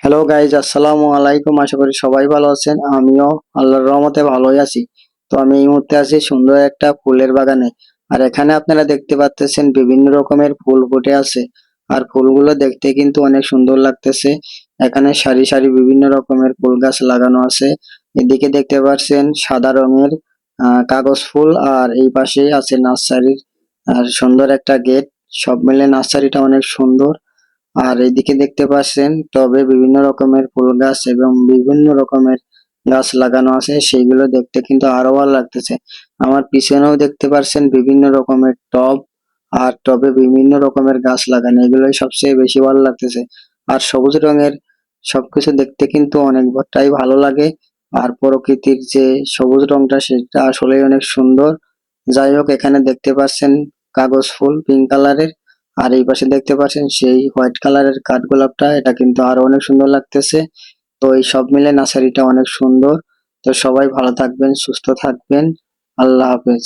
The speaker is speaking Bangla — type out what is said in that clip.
হ্যালো গাইজ, আসসালামু আলাইকুম। আশা করি সবাই ভালো আছেন। আমিও আল্লাহর রহমতে ভালোই আছি। তো আমি এই মুহূর্তে আছি সুন্দর একটা ফুলের বাগানে। আর এখানে আপনারা দেখতে পাচ্তেছেন বিভিন্ন রকমের ফুল ফুটে আছে। আর ফুলগুলো দেখতে কিন্তু অনেক সুন্দর লাগতেছে। এখানে সারি সারি বিভিন্ন রকমের ফুল গাছ লাগানো আছে। এদিকে দেখতে পাচ্ছেন সাদা রঙের কাগজ ফুল, আর এই পাশে আছে নার্সারির আর সুন্দর একটা গেট। সব মিলে নার্সারিটা অনেক সুন্দর। আর এইদিকে দেখতে পাচ্ছেন টবে বিভিন্ন রকমের ফুল গাছ এবং বিভিন্ন রকমের গাছ লাগানো আছে, সেইগুলো দেখতে কিন্তু আরো ভালো লাগতেছে। আমার পিছনেও দেখতে পাচ্ছেন বিভিন্ন রকমের টব, আর টবে বিভিন্ন রকমের গাছ লাগানো, এগুলোই সবচেয়ে বেশি ভালো লাগতেছে। আর সবুজ রঙের সবকিছু দেখতে কিন্তু অনেকটাই ভালো লাগে। আর প্রকৃতির যে সবুজ রংটা সেটা আসলেই অনেক সুন্দর। যাই হোক, এখানে দেখতে পাচ্ছেন কাগজ ফুল পিঙ্ক কালারের, আর এই পাশে দেখতে পাচ্ছেন সেই হোয়াইট কালারের কাঠগোলাপটা, এটা কিন্তু আরো অনেক সুন্দর লাগতেছে। তো এই সব মিলে নার্সারিটা অনেক সুন্দর। তো সবাই ভালো থাকবেন, সুস্থ থাকবেন। আল্লাহ হাফেজ।